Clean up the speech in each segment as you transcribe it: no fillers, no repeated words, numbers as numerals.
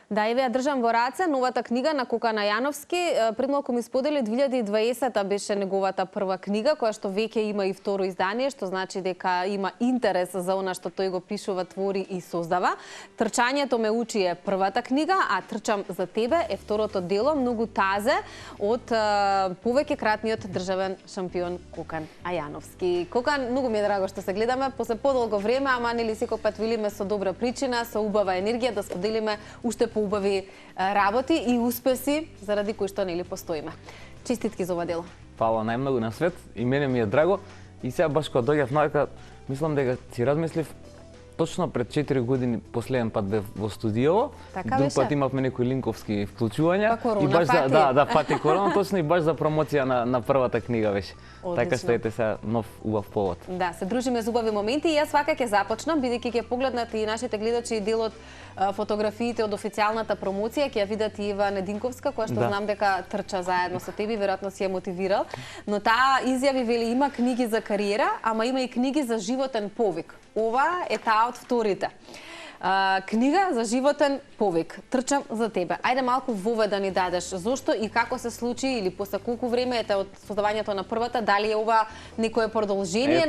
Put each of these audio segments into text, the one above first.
Да, еве ја држам во раце новата книга на Кокан Ајановски. Пред малку ми сподели 2020 беше неговата прва книга, која што веќе има и второ издание, што значи дека има интерес за она што тој го пишува, твори и создава. Трчањето ме учи е првата книга, а Трчам за тебе е второто дело, многу тазе од повеќе кратниот државен шампион Кокан Ајановски. Кокан, многу ми е драго што се гледаме после подолго време, ама нели секој пат велиме со добра причина, со убава енергија да споделиме уште поубави работи и успеси заради кои што нели постоиме. Честитки за ова дело. Фала најмногу на свет и мене ми е драго и сега баш кога дојав навека, мислам дека си размислив точно пред 4 години последен пат бев во студио. Друг пат имавме некои линковски вклучувања и баш за пати корона, точно и баш за промоција на првата книга беше. Одлично. Така што ете сега нов убав повод. Да, се дружиме за убави моменти и јас вака ќе започнам, бидејќи ќе погледнат и нашите гледачи дел од фотографиите од официјалната промоција, ќе ја видат и Ева Нединковска, која што знам дека трча заедно со тебе, веројатно си ја мотивирал. Но таа изјави вели има книги за кариера, ама има и книги за животен повик. Ова е таа од вторите. Книга за животен повик. Трчам за тебе. Ајде малку вове да ни дадеш. Зошто и како се случи или после колку време ете од создавањето на првата, дали е ова некое продолжение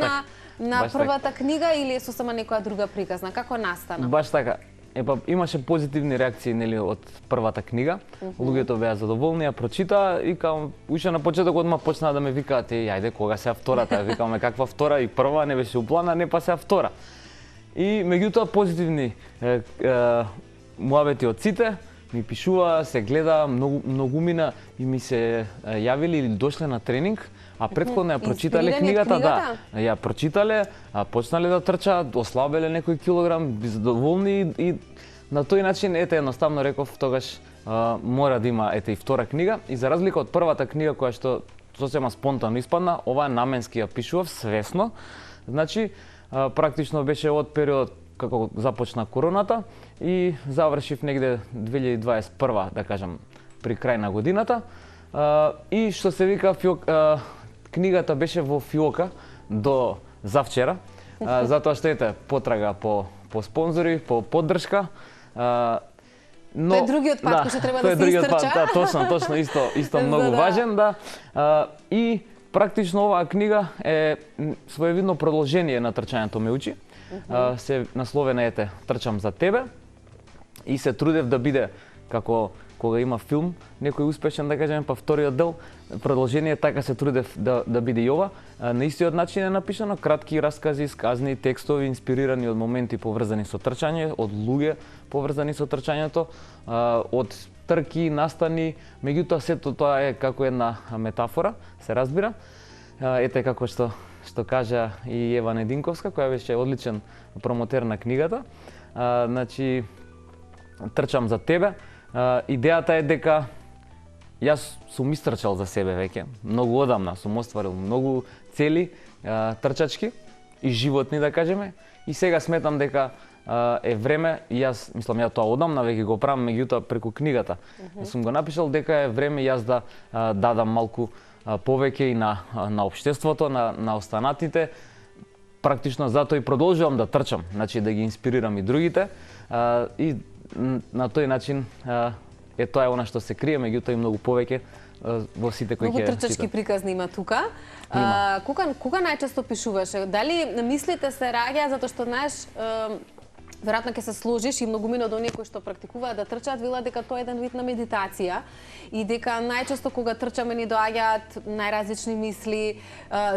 на првата книга или е сосема некоја друга приказна? Како настана? Баш така. Епа имаше позитивни реакции нели од првата книга. Луѓето беа задоволни, ја прочитаа и као уште на почетокот ма почнаа да ме викаат ајде кога сега втората, викаме каква втора и прва не беше уплана, не па сега втора. И меѓутоа позитивни муабети од сите, ми пишува, се гледа, многумина и ми се јавили или дошле на тренинг, а претходно ја прочитале книгата, да. Ја прочитале, почнале да трчаат, ослабеле некој килограм, задоволни и на тој начин ете едноставно реков тогаш мора да има ете и втора книга и за разлика од првата книга која што сосема спонтано испадна, ова наменски ја пишував свесно. Значи практично беше од период како започна короната и завршив негде 2021, да кажам, при крај на годината. И што се вика книгата беше во фиока до завчера, затоа што ете потрага по спонзори, по поддршка. Но тој е другиот пат кој што треба да се истрча. Да, точно исто многу важен, да. И практично оваа книга е своевидно продолжение на Трчањето ме учи. Се насловена ете Трчам за тебе и се трудев да биде како кога има филм, некој успешен да кажеме, па вториот дел, продолжение, така се трудев да биде и ова. На истиот начин е напишано, кратки раскази, сказни, текстови инспирирани од моменти поврзани со трчање, од луѓе поврзани со трчањето, од трки, настани, меѓутоа сето тоа е како една метафора, се разбира. Ете како што кажа и Ева Нединковска, која беше одличен промотер на книгата. Значи, Трчам за тебе. Идејата е дека јас сум истрчал за себе веќе, многу одамна, сум остварил многу цели трчачки и животни да кажеме и сега сметам дека е време, и јас мислам ја тоа одамна веќе го правам, меѓутоа преку книгата. Сум го напишал дека е време јас да дадам малку повеќе и на општеството, на останатите. Практично затоа и продолжувам да трчам, значи да ги инспирирам и другите и на тој начин е тоа она што се крие, меѓутоа и многу повеќе во сите кои ќе многу трчачки приказни има тука. Кога најчесто пишуваш? Дали мислите се раѓа затоа што знаеш веројатно ќе се сложиш и многумина од оние кои што практикуваат да трчаат велат дека тоа е еден вид на медитација и дека најчесто кога трчаме ни доаѓаат најразлични мисли,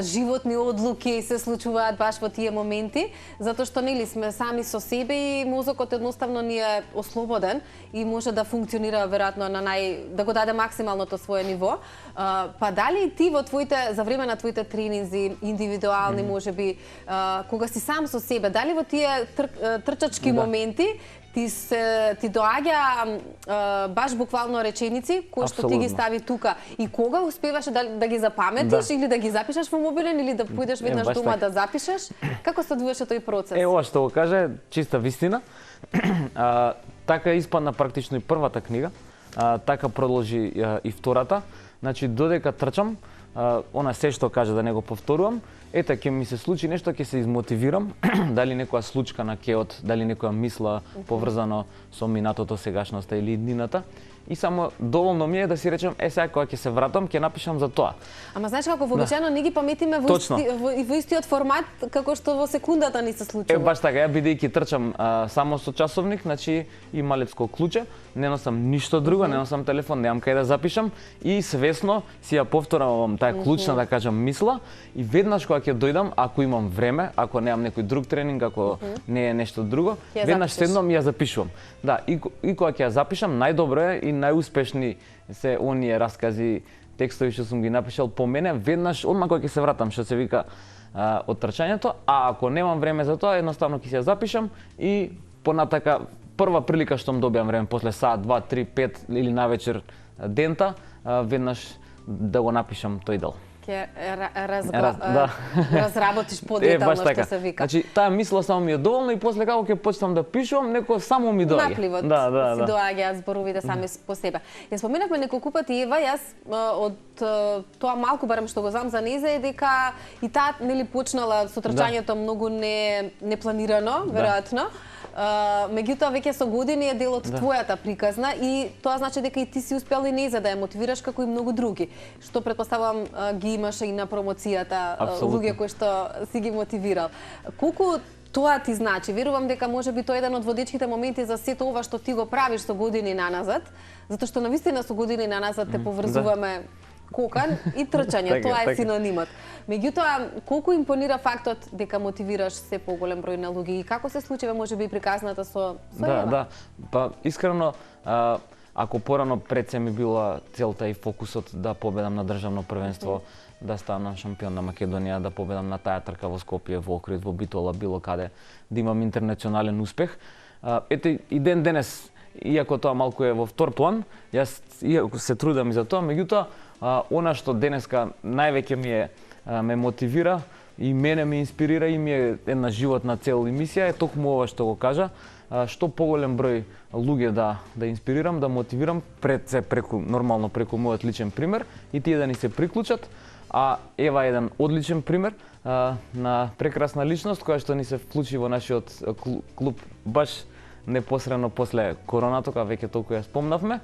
животни одлуки се случуваат баш во тие моменти, затоа што нели сме сами со себе и мозокот едноставно ни е ослободен и може да функционира веројатно на да го даде максималното свое ниво. Па дали ти во твоите за време на твоите тренинзи индивидуални можеби кога си сам со себе, дали во тие трчачки моменти ти доаѓа баш буквално реченици кои што ти ги стави тука и кога успеваш да ги запаметиш или да ги запишеш во мобилен или да појдеш веднаш дома да запишеш? Како се одвиваше тој процес? Ова што го каже чиста вистина. Така испадна практично и првата книга, така продолжи и втората. Значи додека трчам, она се што каже да не го повторувам, ете, ќе ми се случи нешто, ќе се измотивирам, дали некоја случка на кеот, дали некоја мисла поврзано со минатото, сегашноста или иднината. И само доволно ми е да си речем, сега кога ќе се вратам, ќе напишам за тоа. Ама знаеш како вообичаено не ги паметиме во истиот формат како што во секундата ни се случува. Баш така, ја бидејќи трчам само со часовник, значи и малецко клуче, не носам ништо друго, не носам телефон, немам кај да запишам и свесно си ја повторам таа клучна, да кажам, мисла и веднаш кога ќе дојдам, ако имам време, ако немам некој друг тренинг, ако не е нешто друго, веднаш седнам и ја запишувам. Да, и кога ќе ја запишам, најдобро е и најуспешни се оние раскази, текстови што сум ги напишал по мене, веднаш одма кога ќе се вратам, што се вика од трчањето, а ако немам време за тоа, едноставно ќе се ја запишам и понатака прва прилика што добиам време после саат, 2, 3, 5 или навечер дента, веднаш да го напишам тој дел. Ќе разработиш подетално што се вика. Значи, таа мисла само ми е доволна и после како ќе почнам да пишувам, некој само ми доаѓа. Напливот си доаѓаат зборовите сами по себе. Ја споменавме неколку пати Ева, јас од тоа малку барем што го знам за нејза е дека и таа нели почнала со трчањето многу непланирано, веројатно. Меѓутоа веќе со години е дел од твојата приказна и тоа значи дека и ти си успел и нејза да ја мотивираш како и многу други, што претпоставувам ги имаше и на промоцијата луѓе кои што си ги мотивирал. Колку тоа ти значи? Верувам дека можеби тоа е еден од водечките моменти за сето ова што ти го правиш со години наназад, затоа што навистина со години наназад те поврзуваме кокан и трчање, тоа е синонимот. Меѓутоа, колку импонира фактот дека мотивираш се поголем број на луѓе и како се случува можеби и приказната со Ева? Да, па искрено, ако порано пред се ми била целта и фокусот да победам на државно првенство, да станам шампион на Македонија, да победам на таа трка во Скопје, во Охрид, во Битола, било каде, да имам интернационален успех. Ете и ден денес, иако тоа малку е во втор план, јас иако се трудам и за тоа, меѓутоа она што денеска највеќе ме мотивира и мене ме инспирира и ми е една животна цел и мисија е токму ова што го кажа, што поголем број луѓе да инспирирам, да мотивирам нормално преку мојот личен пример и тие да ни се приклучат. А Ева е еден одличен пример на прекрасна личност која што ни се вклучи во нашиот клуб баш непосредно после короната, кога веќе толку ја спомнавме.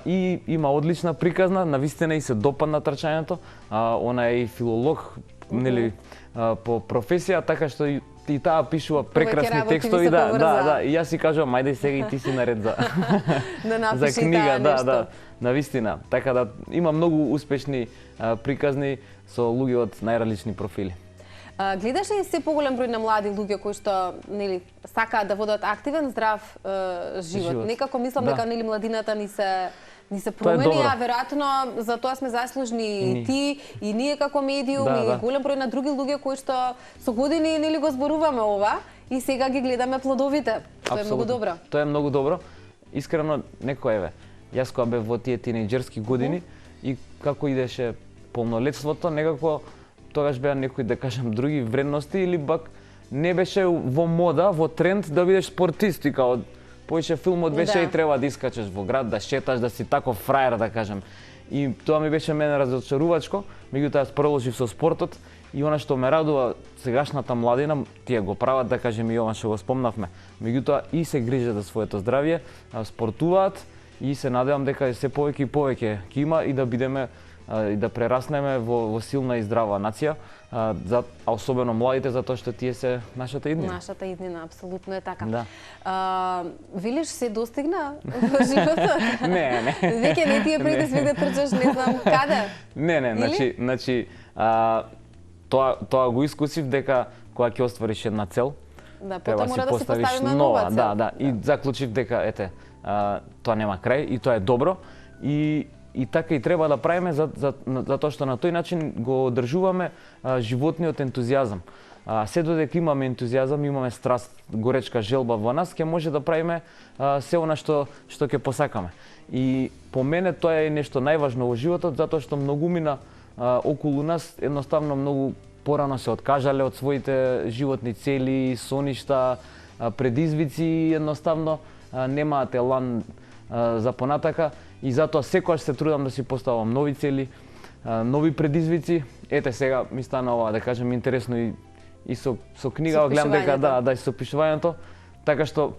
И има одлична приказна, навистина и се допадна трчањето. Она е и филолог, нели, по професија, така што и таа пишува прекрасни текстови, да, и јас си кажувам, ајде сега и ти си наред за за книга, да, навистина. Така да има многу успешни приказни со луѓе од најразлични профили. Гледаш ли се поголем број на млади луѓе кои што нели сакаат да водат активен, здрав живот? Некако мислам дека нели младината ни се промени, а веројатно за тоа сме заслужни и ти и ние како медиум и голем број на други луѓе кои што со години нели го зборуваме ова и сега ги гледаме плодовите. Тоа е многу добро. Тоа е многу добро. Искрено некој еве. Јас кога бев во тие тинејџерски години и како идеше полнолетството, некако тогаш беа некои, да кажам, други вредности или пак не беше во мода, во тренд да бидеш спортист и као повеќе филмот беше и треба да искачеш во град, да шеташ, да си таков фраер, да кажам. И тоа ми беше мене разочарувачко, меѓутоа јас продолжив со спортот и она што ме радува сегашната младина, тие го прават, да кажем и ова што го спомнавме. Меѓутоа и се грижат за своето здравје, спортуваат и се надевам дека се повеќе и повеќе ќе има и да бидеме и да прераснеме во силна и здрава нација, а особено младите, затоа што тие се нашата иднина. Нашата иднина, апсолутно е така. Да. Велиш се достигна во животот? Не. Веќе не ти е предизвик да трчаш не знам каде? Не, значи тоа го искусив дека кога ќе оствариш една цел, потоа мора да си поставиме нова цел. Да, и заклучив дека тоа нема крај и тоа е добро и така и треба да правиме затоа што на тој начин го одржуваме животниот ентузијазам. Се додека имаме ентузијазам, имаме страст, горечка желба во нас, ќе може да правиме се она што ќе посакаме. И по мене тоа е нешто најважно во животот, затоа што многумина околу нас едноставно многу порано се откажале од своите животни цели, соништа, предизвици, едноставно немаат елан за понатака и затоа секогаш се трудам да си поставам нови цели, нови предизвици. Ете сега ми стана ова, да кажем, интересно и со книга, гледам дека и со пишувањето, така што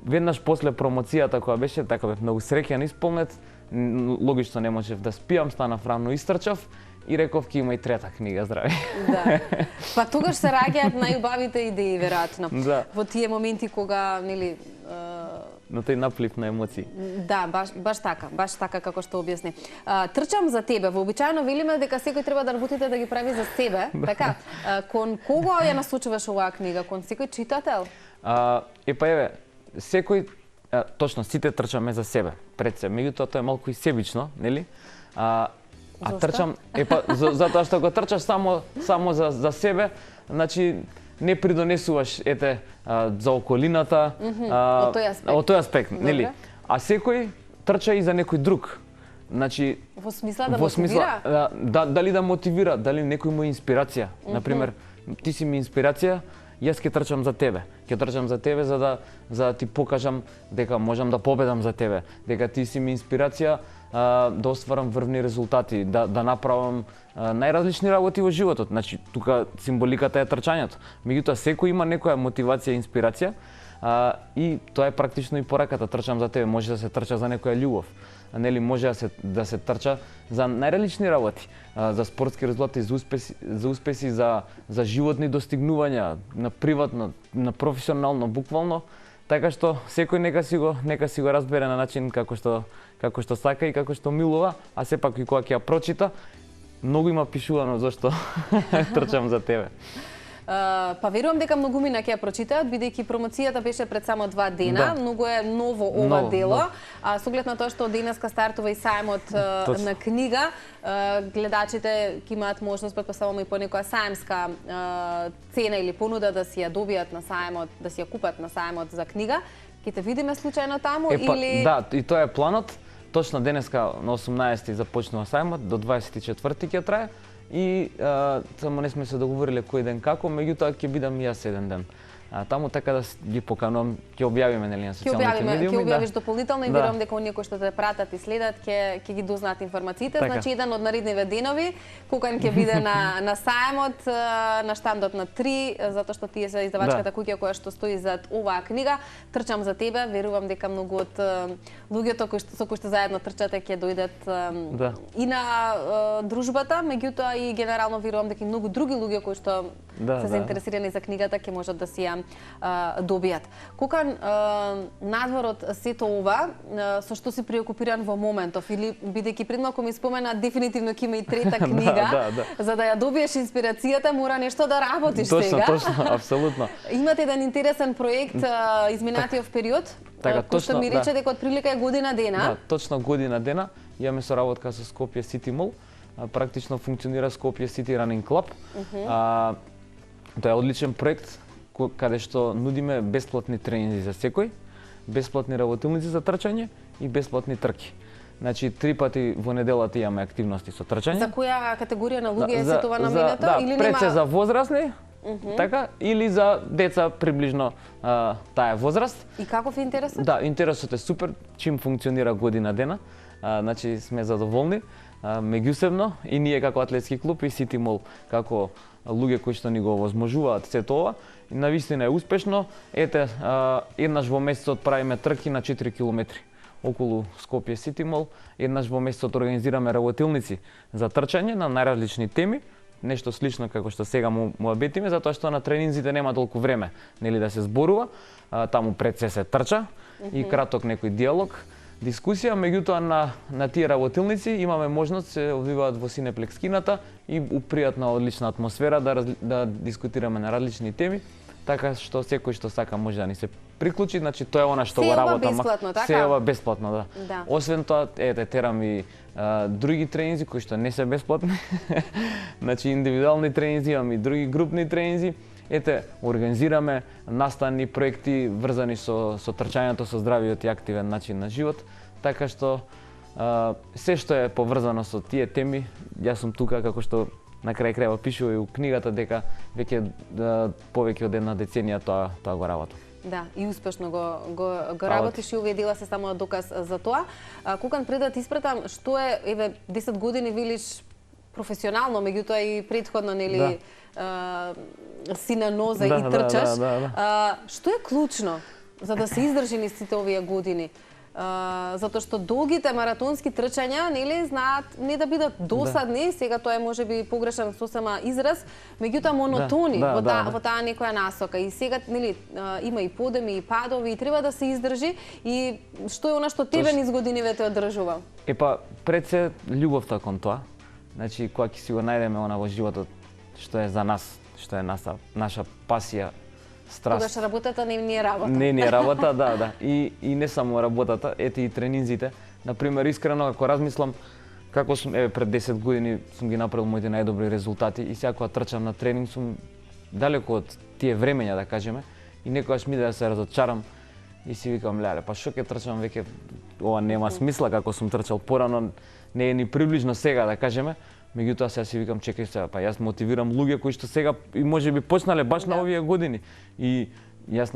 веднаш после промоцијата која беше, така бев многу среќен, исполнет, логично не можев да спијам, станав рано истрчав и реков ќе има и трета книга, здрави. Да. Па тогаш се раѓаат најубавите идеи, веројатно. Да. Во тие моменти кога, нели, на тој наплив на емоции. Да, баш така како што објасни. Трчам за тебе. Вообичаено велиме дека секој треба да работите да ги прави за себе, така? Кон кого ја насочуваш оваа книга? Кон секој читател? Па еве, секој, точно сите трчаме за себе, пред се. Меѓутоа тоа е малку и себично, нели? Зошто? Трчам, затоа што го трчаш само за себе, значи не придонесуваш за околината, од тој аспект, нели? А секој трча и за некој друг. Значи во смисла да мотивира? Дали да мотивира, дали некој му е инспирација. Например, ти си ми инспирација, јас ќе трчам за тебе. Ќе трчам за тебе за да ти покажам дека можам да победам за тебе, дека ти си ми инспирација да остварам врвни резултати, да направам најразлични работи во животот. Значи, тука символиката е трчањето. Меѓутоа, секој има некоја мотивација и инспирација и тоа е практично и пораката. Трчам за тебе, може да се трча за некоја љубов. Нели, може да се трча за најразлични работи, за спортски резултати, за успеси, за животни достигнувања, на приватно, на професионално, буквално. Така што секој нека си го разбере на начин како што сака и како што милува, а сепак и кога ќе ја прочита, многу има пишувано зашто трчам за тебе. Па верувам дека многумина ќе ја прочитаат, бидејќи промоцијата беше пред само 2 дена, многу е ново ова дело. Со оглед на тоа што денеска стартува и сајмот на книга, гледачите ќе имаат можност, претпоставувам, и по некоја сајмска цена или понуда да си ја добијат на сајмот, да си ја купат на сајмот за книга. Ќе те видиме случајно таму или... Да, и тоа е планот. Точно денеска на 18 започнува сајмот, до 24 ќе трае. И само не сме се договориле кој ден како, меѓутоа ќе бидам и јас еден ден. Таму така да ги поканувам, ќе објавиме нели на социјалните медиуми. Ќе објавиш дополнително и верувам дека оние кои што те пратат и следат ќе ги дознаат информациите. Значи еден од наредниве денови Кукан ќе биде на сајмот, на штандот на 3, затоа што тие се издавачката куќа која што стои зад оваа книга. Трчам за тебе, верувам дека многу од луѓето со кои што заедно трчате ќе дојдат и на дружбата, меѓутоа и генерално верувам дека и многу други луѓе кои што се заинтересирани за книгата ќе можат да си ја добијат. Кукан, надвор од сето ова, со што си преокупиран во моментов, или бидејќи пред малку ми спомена, дефинитивно ќе има и трета книга, за да ја добиеш инспирацијата, мора нешто да работиш сега. Точно, апсолутно. Имате еден интересен проект изминатиот период, кој што ми рече дека отприлика е година дена. Да, точно година дена. Имаме соработка со Скопје City Mall. Практично функционира Скопје City Running Club. Тоа е одличен проект каде што нудиме бесплатни тренинзи за секој, бесплатни работилници за трчање и бесплатни трки. Значи 3 пати во неделата имаме активности со трчање. За која категорија на луѓе е се тоа наменето? Да, пред се за возрастни, така, или за деца приближно таа возраст. И каков е интересот? Да, интересот е супер, чим функционира година дена. Значи сме задоволни меѓусебно и ние како атлетски клуб и City Mall како луѓе кои што ни го овозможуваат сето ова. И навистина е успешно. Ете, еднаш во месецот правиме трки на 4 километри околу Скопје City Mall. Еднаш во месецот организираме работилници за трчање на најразлични теми. Нешто слично како што сега му абетиме, затоа што на тренинзите нема толку време, нели, да се зборува. Таму пред се трча и краток некој диалог, дискусија, меѓутоа на тие работилници имаме можност се одвиваат во Синеплекс кината и у пријатна одлична атмосфера да дискутираме на различни теми, така што секој што сака може да ни се приклучи, значи тоа е она што го работам. Се ова бесплатно, да. Освен тоа, терам и други тренинзи кои што не се бесплатни. Значи индивидуални тренинзи, имам и други групни тренинзи. Организираме наставни проекти врзани со трчањето, со здравиот и активен начин на живот, така што се што е поврзано со тие теми, јас сум тука како што на крај крајва пишува и у книгата дека веќе повеќе од една деценија тоа го работам. Да, и успешно го работиш и овие дела се само доказ за тоа. Кукан, пред да ти испратам, што е, 10 години велиш, професионално, меѓутоа и претходно, нели, си на ноза и трчаш. Што е клучно за да се издржи низ сите овие години? Затоа што долгите маратонски трчања, нели, знаат не да бидат досадни, сега тоа е можеби погрешен сосема израз, меѓутоа монотони во таа некоја насока. И сега, нели, има и подеми и падови и треба да се издржи. И што е она што тебе низ годиниве те одржува? Пред се љубовта кон тоа. Значи, кога ќе си го најдеме она во животот што е за нас, што е наша пасија, страст. Тогаш работата не е работа. Не е работа, да. И не само работата, ете и тренинзите. Например, искрено, ако размислам, како сум, пред 10 години сум ги направил моите најдобри резултати и сега кога трчам на тренинг сум далеко од тие времења, да кажеме, и некогаш ми да се разочарам и си викам, леле, па што ќе трчам веќе, ова нема смисла како сум трчал порано, не е ни приближно сега, да кажеме. Меѓутоа сега си викам, чекај сега, па јас мотивирам луѓе кои што сега и можеби почнале баш на овие години. И јас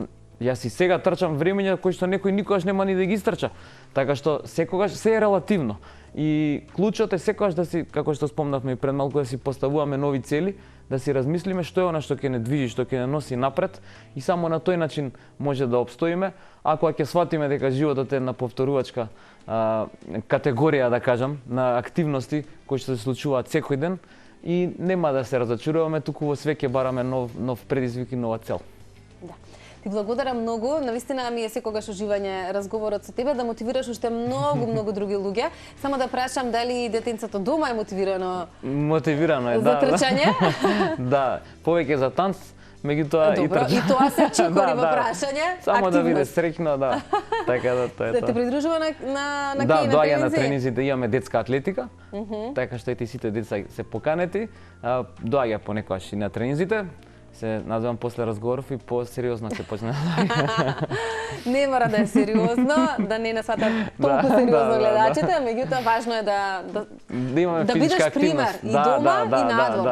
и сега трчам времења кои што некој никогаш нема ни да ги истрча. Така што секогаш се е релативно. И клучот е секогаш да си, како што спомнавме и пред малку, да си поставуваме нови цели, да си размислиме што е она што ќе не движи, што ќе не носи напред и само на тој начин може да обстоиме. Ако ќе сватиме дека животот е една повторувачка категорија, да кажам, на активности кои што се случуваат секој ден и нема да се разочаруваме, туку во све ќе бараме нов предизвик и нова цел. Да. Ти благодарам многу, навистина ми е секогаш уживање разговорот со тебе, да мотивираш уште многу други луѓе. Само да прашам дали детенцето дома е мотивирано? Мотивирано е, за трчање? Да, повеќе за танц, меѓутоа и трчање. И тоа се чекори во прашање. Само да биде среќно, да. Така да тоа е тоа. Да те придружува на кај на доаѓа на тренинзите, имаме детска атлетика. Така што и сите деца се поканети, доаѓа понекогаш и на тренинзите. Се назвам после разговоров и по-сериозно ќе почне. Не мора да е сериозно, да не насватат толку сериозно гледачите, меѓутоа важно е да бидеш пример и дома и надвор.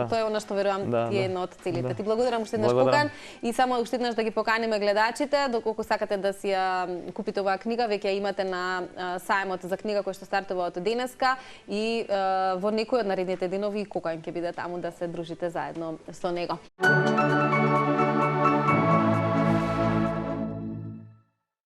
Тоа е она што верувам ти е една од целите. Ти благодарам уште еднаш покан и само уште еднаш да ги поканиме гледачите, доколку сакате да си ја купите оваа книга, веќе ја имате на сајмот за книга кој што стартува од денеска и во некој од наредните денови Кокан ќе биде таму да се дружите заедно со него.